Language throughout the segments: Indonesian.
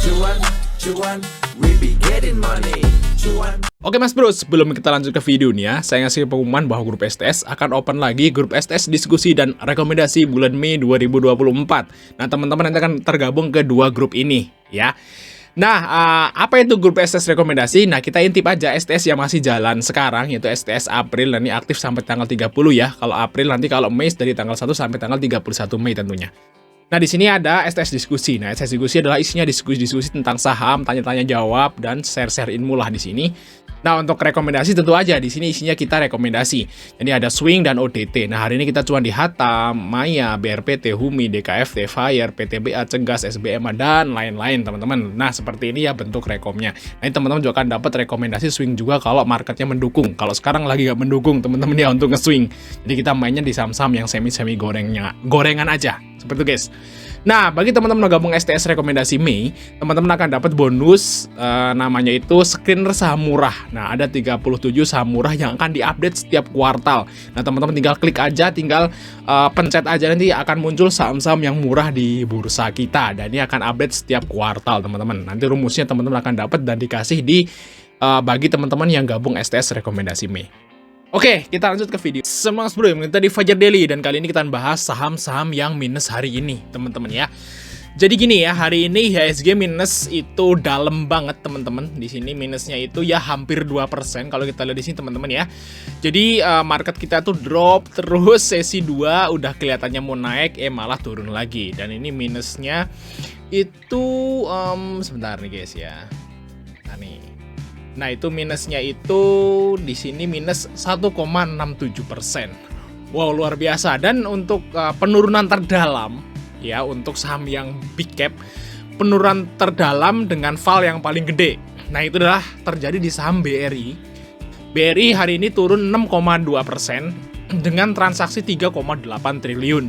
Cuan, cuan, we be getting money. Cuan. Oke mas bro, sebelum kita lanjut ke video nih ya, saya ngasih pengumuman bahwa grup STS akan open lagi grup STS diskusi dan rekomendasi bulan Mei 2024. Nah teman-teman nanti akan tergabung ke dua grup ini ya. Nah, apa itu grup STS rekomendasi? Nah, kita intip aja STS yang masih jalan sekarang, yaitu STS April, dan ini aktif sampai tanggal 30 ya. Kalau April, nanti kalau Mei dari tanggal 1 sampai tanggal 31 Mei tentunya. Nah, di sini ada STS diskusi. Nah, STS diskusi adalah isinya diskusi-diskusi tentang saham, tanya-tanya jawab, dan share-share ilmu lah di sini. Nah, untuk rekomendasi tentu aja di sini isinya kita rekomendasi. Jadi ada swing dan ODT. Nah, hari ini kita cuan di Hatam, Maya, BRPT, Humi, DKFT, Fire, PTBA, Cegas, SBMA, dan lain-lain teman-teman. Nah, seperti ini ya bentuk rekomnya. Nah, ini teman-teman juga akan dapat rekomendasi swing juga kalau marketnya mendukung. Kalau sekarang lagi nggak mendukung teman-teman ya untuk nge-swing. Jadi kita mainnya di saham-saham yang semi-semi gorengan aja. Seperti itu guys. Nah, bagi teman-teman yang gabung STS rekomendasi Mei, teman-teman akan dapat bonus namanya itu screener saham murah. Nah, ada 37 saham murah yang akan diupdate setiap kuartal. Nah, teman-teman tinggal klik aja, tinggal pencet aja, nanti akan muncul saham-saham yang murah di bursa kita. Dan ini akan update setiap kuartal, teman-teman. Nanti rumusnya teman-teman akan dapat dan dikasih di bagi teman-teman yang gabung STS rekomendasi Mei. Oke, kita lanjut ke video. Semangat bro, kita di Fajar Daily dan kali ini kita bahas saham-saham yang minus hari ini, teman-teman ya. Jadi gini ya, hari ini IHSG minus itu dalam banget, teman-teman. Di sini minusnya itu ya hampir 2% kalau kita lihat di sini, teman-teman ya. Jadi market kita tuh drop terus, sesi 2 udah kelihatannya mau naik, malah turun lagi. Dan ini minusnya itu sebentar nih guys ya. Nah, itu minusnya itu di sini minus 1,67%. Wow, luar biasa. Dan untuk penurunan terdalam ya, untuk saham yang big cap, penurunan terdalam dengan fall yang paling gede. Nah, itu adalah terjadi di saham BRI. BRI hari ini turun 6,2% dengan transaksi 3,8 triliun.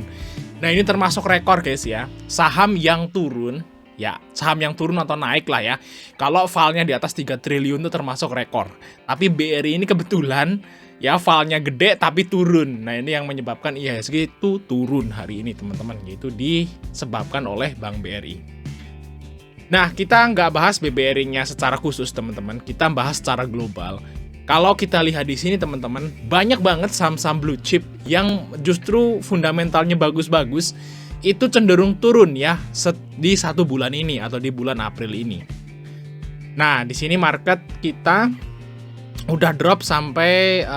Nah, ini termasuk rekor guys ya. Saham yang turun ya, saham yang turun atau naik lah ya. Kalau fallnya di atas 3 triliun itu termasuk rekor. Tapi BRI ini kebetulan ya fallnya gede tapi turun. Nah, ini yang menyebabkan IHSG itu turun hari ini teman-teman. Yaitu disebabkan oleh Bank BRI. Nah, kita nggak bahas BBRI-nya secara khusus teman-teman. Kita bahas secara global. Kalau kita lihat di sini teman-teman, banyak banget saham-saham blue chip yang justru fundamentalnya bagus-bagus itu cenderung turun ya di 1 bulan ini atau di bulan April ini. Nah, di sini market kita udah drop sampai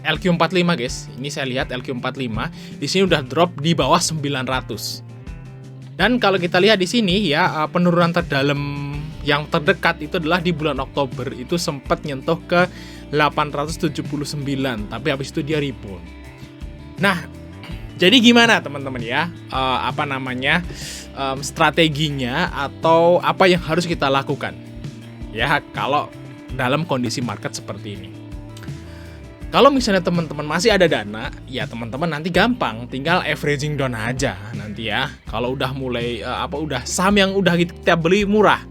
LQ45 guys. Ini saya lihat LQ45 di sini udah drop di bawah 900. Dan kalau kita lihat di sini ya, penurunan terdalam yang terdekat itu adalah di bulan Oktober itu sempat nyentuh ke 879, tapi habis itu dia rebound. Nah, jadi gimana teman-teman ya, strateginya atau apa yang harus kita lakukan ya kalau dalam kondisi market seperti ini. Kalau misalnya teman-teman masih ada dana, ya teman-teman nanti gampang, tinggal averaging down aja nanti ya. Kalau udah mulai udah saham yang udah kita beli murah,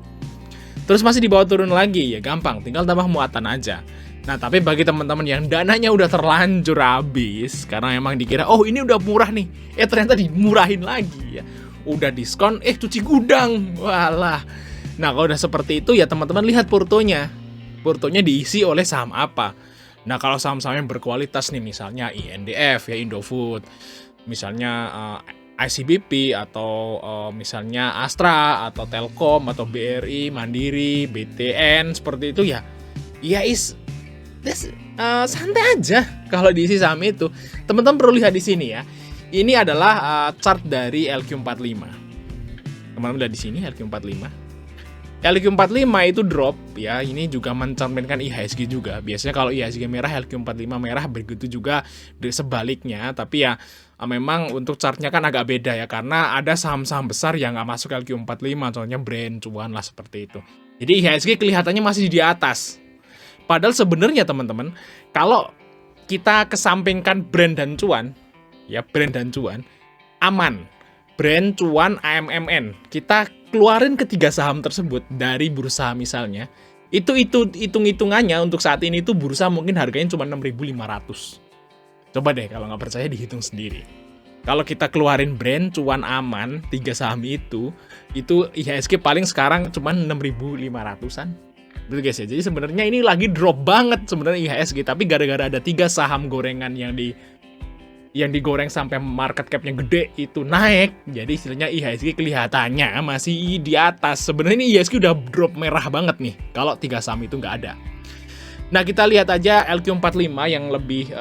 terus masih dibawa turun lagi, ya gampang, tinggal tambah muatan aja. Nah, tapi bagi teman-teman yang dananya udah terlanjur habis karena emang dikira oh ini udah murah nih, ternyata dimurahin lagi ya. Udah diskon, cuci gudang. Walah. Nah, kalau udah seperti itu ya teman-teman lihat portonya. Portonya diisi oleh saham apa? Nah, kalau saham-saham yang berkualitas nih misalnya INDF ya, Indofood, misalnya ICBP atau misalnya Astra atau Telkom atau BRI, Mandiri, BTN seperti itu ya. Santai aja kalau diisi saham itu. Teman-teman perlu lihat di sini ya. Ini adalah chart dari LQ45. Teman-teman lihat di sini LQ45. LQ45 itu drop ya. Ini juga mencerminkan IHSG juga. Biasanya kalau IHSG merah, LQ45 merah, begitu juga sebaliknya. Tapi ya memang untuk chartnya kan agak beda ya, karena ada saham-saham besar yang nggak masuk LQ45. Contohnya Brand, Cuan lah seperti itu. Jadi IHSG kelihatannya masih di atas. Padahal sebenarnya teman-teman, kalau kita kesampingkan Brand dan Cuan, ya Brand dan Cuan, aman. Brand, Cuan, AMMN, kita keluarin ketiga saham tersebut dari bursa misalnya, itu hitung-hitungannya untuk saat ini tuh bursa mungkin harganya cuma 6.500. Coba deh kalau nggak percaya dihitung sendiri. Kalau kita keluarin brand cuan aman 3 saham itu IHSG paling sekarang cuman 6.500-an. Betul guys ya. Jadi sebenarnya ini lagi drop banget sebenarnya IHSG, tapi gara-gara ada 3 saham gorengan yang digoreng sampai market cap-nya gede itu naik. Jadi istilahnya IHSG kelihatannya masih di atas. Sebenarnya ini IHSG udah drop merah banget nih kalau 3 saham itu nggak ada. Nah, kita lihat aja LQ45 yang lebih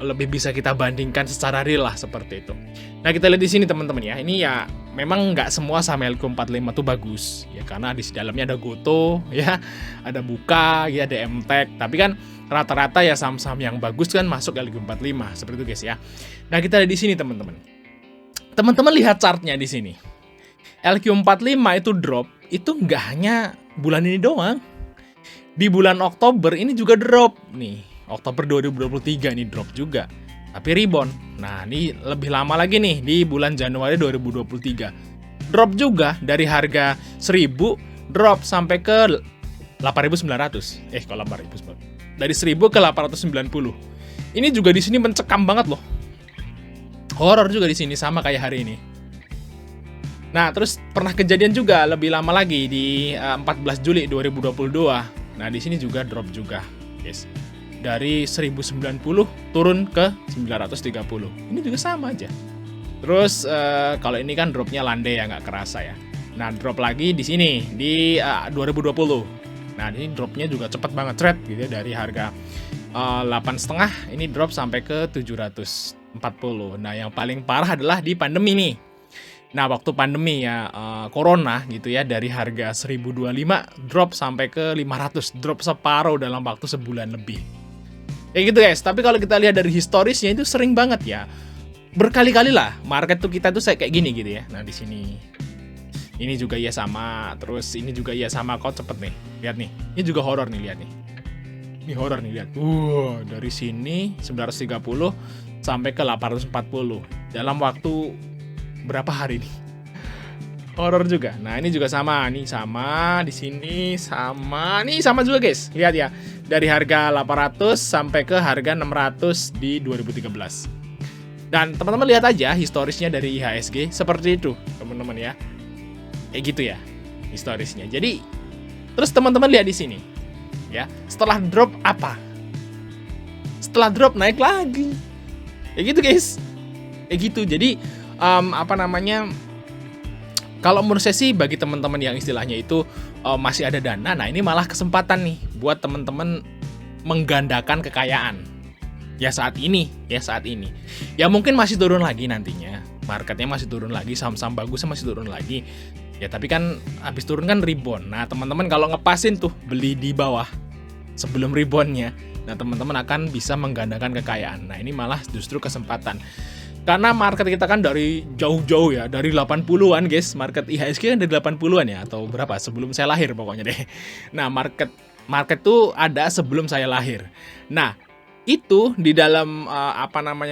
lebih bisa kita bandingkan secara real lah seperti itu. Nah, kita lihat di sini teman-teman ya. Ini ya memang nggak semua saham LQ45 tuh bagus ya, karena di dalamnya ada Goto ya, ada Buka ya, ada MTEK. Tapi kan rata-rata ya saham-saham yang bagus kan masuk LQ45 seperti itu guys ya. Nah, kita lihat di sini teman-teman. Teman-teman lihat chartnya di sini. LQ45 itu drop itu nggak hanya bulan ini doang. Di bulan Oktober ini juga drop nih. Oktober 2023 ini drop juga, tapi rebound. Nah, ini lebih lama lagi nih di bulan Januari 2023. Drop juga dari harga 1000 drop sampai ke 8.900. Kok 8.900? Dari 1000 ke 890. Ini juga di sini mencekam banget loh. Horor juga di sini sama kayak hari ini. Nah, terus pernah kejadian juga lebih lama lagi di 14 Juli 2022. Nah, di sini juga drop juga, guys. Dari 1090 turun ke 930. Ini juga sama aja. Terus kalau ini kan dropnya landai ya, nggak kerasa ya. Nah, drop lagi di sini di 2020. Nah, ini dropnya juga cepet banget gitu ya, dari harga 8,5 ini drop sampai ke 740. Nah, yang paling parah adalah di pandemi nih. Nah, waktu pandemi ya, corona gitu ya, dari harga 1025 drop sampai ke 500, drop separuh dalam waktu sebulan lebih. Kayak gitu guys. Tapi kalau kita lihat dari historisnya itu sering banget ya, berkali-kali lah market tuh kita tuh kayak gini gitu ya. Nah, di sini ini juga ya sama, terus ini juga ya sama. Kok cepet nih, lihat nih, ini juga horor nih, lihat nih, ini horor nih, lihat. Dari sini 930 sampai ke 840 dalam waktu berapa hari nih? Horor juga. Nah, ini juga sama, nih sama, di sini sama, nih sama juga guys. Lihat ya, dari harga 800 sampai ke harga 600 di 2013. Dan teman-teman lihat aja historisnya dari IHSG seperti itu, teman-teman ya. Kayak gitu ya historisnya. Jadi terus teman-teman lihat di sini ya, setelah drop apa? Setelah drop naik lagi. Kayak gitu guys. Kayak gitu. Jadi kalau menurut saya sih, bagi teman-teman yang istilahnya itu masih ada dana, nah ini malah kesempatan nih buat teman-teman menggandakan kekayaan. Ya saat ini. Ya mungkin masih turun lagi nantinya. Marketnya masih turun lagi, saham-saham bagusnya masih turun lagi. Ya tapi kan habis turun kan rebound. Nah, teman-teman kalau ngepasin tuh beli di bawah sebelum reboundnya, nah teman-teman akan bisa menggandakan kekayaan. Nah, ini malah justru kesempatan. Karena market kita kan dari jauh-jauh ya, dari 80-an guys. Market IHSG kan dari 80-an ya, atau berapa, sebelum saya lahir pokoknya deh. Nah, market tuh ada sebelum saya lahir. Nah, itu di dalam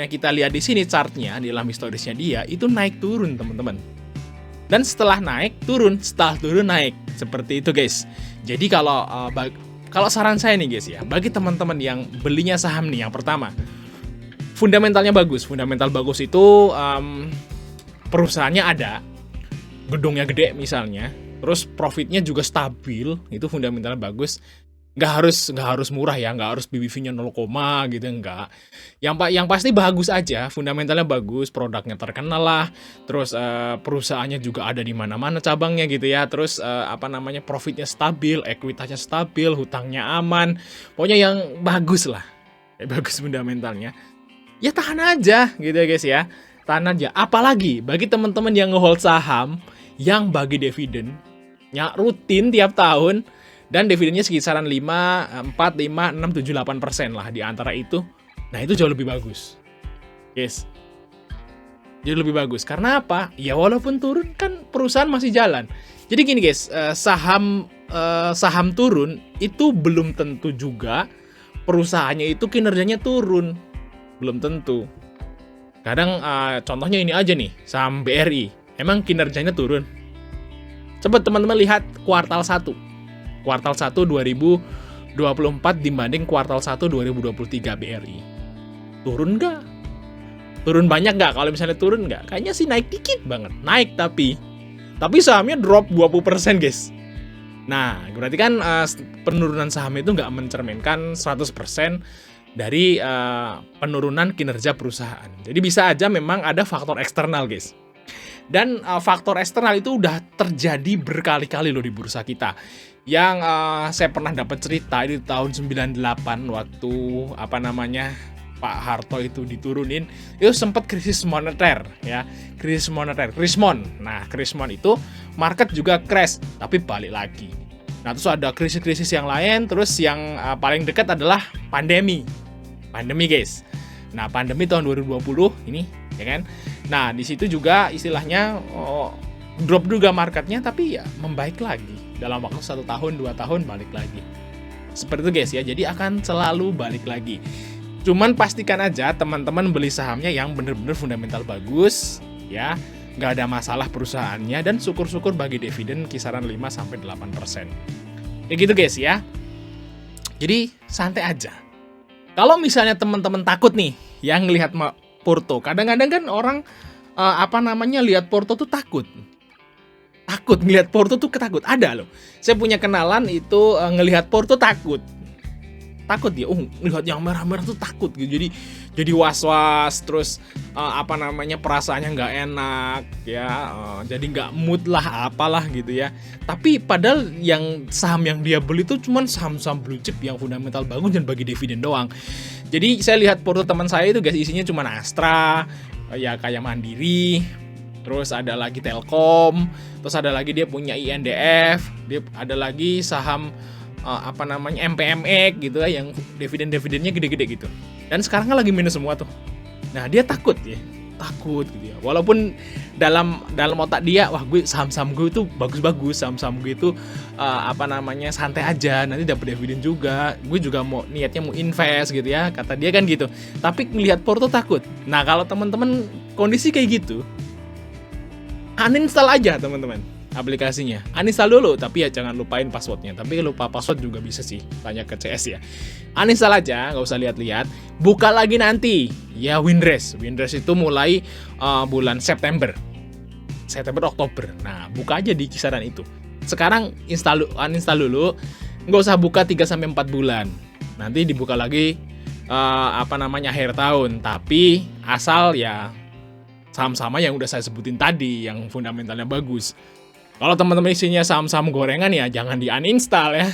kita lihat di sini chartnya, di dalam historisnya dia itu naik turun teman-teman. Dan setelah naik turun, setelah turun naik, seperti itu guys. Jadi kalau saran saya nih guys ya, bagi teman-teman yang belinya saham nih, yang pertama, fundamentalnya bagus. Fundamental bagus itu perusahaannya ada, gedungnya gede misalnya, terus profitnya juga stabil, itu fundamentalnya bagus. Nggak harus murah ya, nggak harus BBV-nya 0, gitu, enggak. Yang pasti bagus aja, fundamentalnya bagus, produknya terkenal lah, terus perusahaannya juga ada di mana-mana cabangnya gitu ya, terus profitnya stabil, ekuitasnya stabil, hutangnya aman, pokoknya yang bagus lah, bagus fundamentalnya. Ya tahan aja gitu ya guys ya, tahan aja. Apalagi bagi teman-teman yang ngehold saham yang bagi dividennya rutin tiap tahun, dan dividennya sekisaran 5, 4, 5, 6, 7, 8% lah di antara itu. Nah, itu jauh lebih bagus. Yes. Jauh lebih bagus. Karena apa? Ya walaupun turun kan perusahaan masih jalan. Jadi gini guys, saham turun itu belum tentu juga perusahaannya itu kinerjanya turun. Belum tentu. Kadang contohnya ini aja nih, saham BRI. Emang kinerjanya turun? Coba teman-teman lihat kuartal 1. Kuartal 1 2024 dibanding kuartal 1 2023 BRI. Turun nggak? Turun banyak nggak? Kalau misalnya turun nggak? Kayaknya sih naik dikit banget. Naik tapi sahamnya drop 20% guys. Nah, berarti kan penurunan saham itu nggak mencerminkan 100% dari penurunan kinerja perusahaan. Jadi bisa aja memang ada faktor eksternal guys. Dan faktor eksternal itu udah terjadi berkali-kali loh di bursa kita. Yang saya pernah dapat cerita di tahun 98 waktu Pak Harto itu diturunin, itu sempat krisis moneter ya, krisis moneter, krismon. Nah, krismon itu market juga crash, tapi balik lagi. Nah, terus ada krisis-krisis yang lain, terus yang paling dekat adalah pandemi guys. Nah, pandemi tahun 2020 ini, ya kan? Nah, di situ juga istilahnya drop juga marketnya, tapi ya membaik lagi dalam waktu 1 tahun, 2 tahun balik lagi. Seperti itu guys ya, jadi akan selalu balik lagi. Cuman pastikan aja teman-teman beli sahamnya yang bener-bener fundamental bagus ya, nggak ada masalah perusahaannya, dan syukur-syukur bagi dividen kisaran 5-8%. Kayak gitu guys ya. Jadi santai aja. Kalau misalnya teman-teman takut nih yang ngelihat Porto, kadang-kadang kan orang lihat Porto tuh takut ngelihat Porto tuh ketakut. Ada loh, saya punya kenalan itu ngelihat Porto takut dia, lihat yang merah-merah tuh takut gitu, jadi was-was, terus perasaannya nggak enak ya, jadi nggak mood lah apalah gitu ya. Tapi padahal yang saham yang dia beli tuh cuman saham-saham blue chip yang fundamental bagus dan bagi dividen doang. Jadi saya lihat Porto teman saya itu guys, isinya cuman Astra ya, kayak Mandiri, terus ada lagi Telkom, terus ada lagi dia punya INDF, dia ada lagi saham MPMX gitu ya, yang dividen-dividennya gede-gede gitu. Dan sekarang kan lagi minus semua tuh. Nah, dia takut gitu ya. Walaupun dalam otak dia, wah gue saham-saham gue itu bagus-bagus, saham-saham gue itu santai aja, nanti dapat dividen juga. Gue juga niatnya mau invest gitu ya, kata dia kan gitu. Tapi ngelihat Porto takut. Nah, kalau teman-teman kondisi kayak gitu, uninstall aja teman-teman aplikasinya. Uninstall dulu, tapi ya jangan lupain passwordnya. Tapi lupa password juga bisa sih, tanya ke CS ya. Uninstall aja, nggak usah lihat-lihat. Buka lagi nanti, ya Winres itu mulai bulan September, Oktober. Nah, buka aja di kisaran itu. Sekarang uninstall dulu, nggak usah buka 3-4 bulan. Nanti dibuka lagi akhir tahun. Tapi asal ya saham-saham yang udah saya sebutin tadi, yang fundamentalnya bagus. Kalau teman-teman isinya saham-saham gorengan ya jangan di-uninstall ya.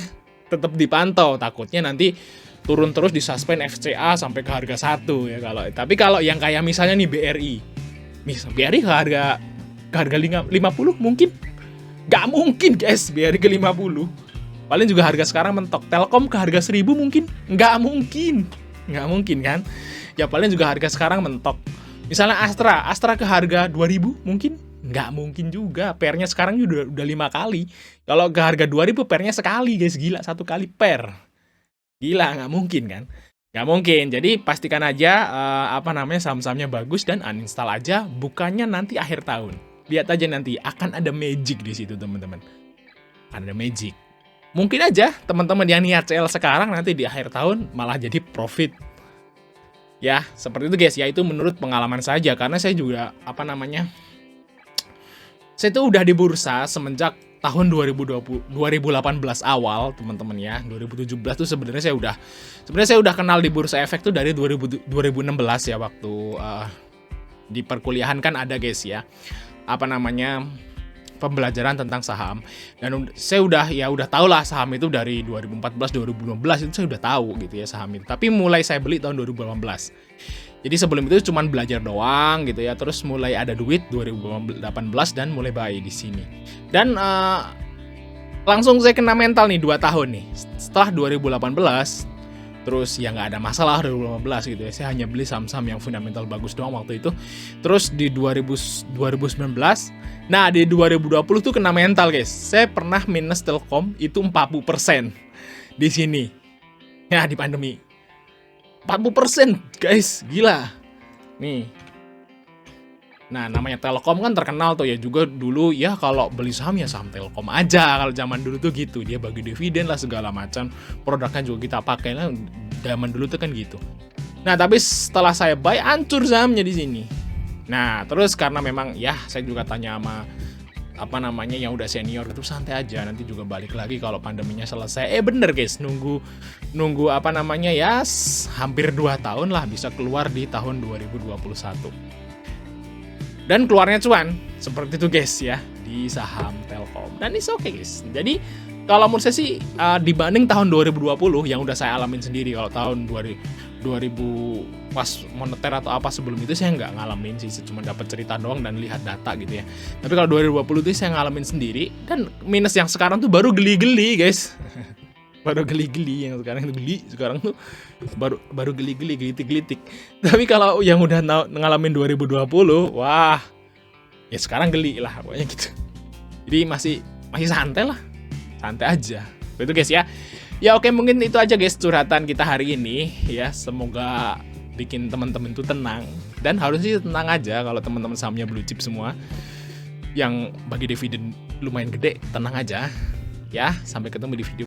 Tetap dipantau, takutnya nanti turun terus di suspend FCA sampai ke harga 1 ya Tapi kalau yang kayak misalnya nih BRI. BRI ke harga 50 mungkin? Gak mungkin guys, BRI ke 50. Paling juga harga sekarang mentok. Telkom ke harga 1000 mungkin? Gak mungkin kan? Ya paling juga harga sekarang mentok. Misalnya Astra ke harga 2000 mungkin? Nggak mungkin juga, pernya sekarang udah 5 kali. Kalau ke harga 2000 pernya sekali guys, gila, 1 kali per. Gila, nggak mungkin kan? Nggak mungkin, jadi pastikan aja saham-sahamnya bagus dan uninstall aja, bukannya nanti akhir tahun. Lihat aja nanti, akan ada magic di situ teman-teman. Ada magic. Mungkin aja teman-teman yang niat CL sekarang nanti di akhir tahun malah jadi profit. Ya, seperti itu guys, ya itu menurut pengalaman saja, karena saya juga saya tuh udah di bursa semenjak tahun 2018 awal teman-teman ya. 2017 tuh sebenarnya saya udah kenal di Bursa Efek tuh dari 2016 ya, waktu di perkuliahan kan ada guys ya. Pembelajaran tentang saham, dan saya udah tahu lah saham itu dari 2014 2015 itu saya udah tahu gitu ya saham itu. Tapi mulai saya beli tahun 2018. Jadi sebelum itu cuma belajar doang gitu ya. Terus mulai ada duit 2018 dan mulai buy di sini. Dan langsung saya kena mental nih 2 tahun nih. Setelah 2018 terus ya nggak ada masalah 2015 gitu ya. Saya hanya beli saham-saham yang fundamental bagus doang waktu itu. Terus di 2019, nah di 2020 tuh kena mental guys. Saya pernah minus Telkom itu 40% di sini. Ya di pandemi. 40% guys, gila. Nih. Nah, namanya Telkom kan terkenal tuh ya, juga dulu ya kalau beli saham ya saham Telkom aja. Kalau zaman dulu tuh gitu, dia bagi dividen lah segala macam. Produknya juga kita pakai lah, zaman dulu tuh kan gitu. Nah, tapi setelah saya buy, hancur sahamnya di sini. Nah, terus karena memang ya saya juga tanya sama yang udah senior, itu santai aja, nanti juga balik lagi kalau pandeminya selesai. Bener guys, nunggu hampir 2 tahun lah, bisa keluar di tahun 2021. Dan keluarnya cuan, seperti itu guys ya, di saham Telkom. Dan it's okay guys. Jadi kalau menurut saya sih dibanding tahun 2020 yang udah saya alamin sendiri, kalau tahun 2000 pas moneter atau apa sebelum itu saya nggak ngalamin sih, cuma dapat cerita doang dan lihat data gitu ya. Tapi kalau 2020 itu saya ngalamin sendiri, dan minus yang sekarang tuh baru geli-geli guys. Baru geli-geli yang sekarang tuh sekarang tuh baru geli-geli, gelitik-gelitik. Tapi kalau yang udah ngalamin 2020, wah, ya sekarang geli lah pokoknya gitu. Jadi masih santai lah. Santai aja. Begitu guys ya. Ya oke, mungkin itu aja guys curhatan kita hari ini ya. Semoga bikin teman-teman tuh tenang, dan harusnya tenang aja kalau teman-teman sahamnya blue chip semua yang bagi dividen lumayan gede, tenang aja ya. Sampai ketemu di video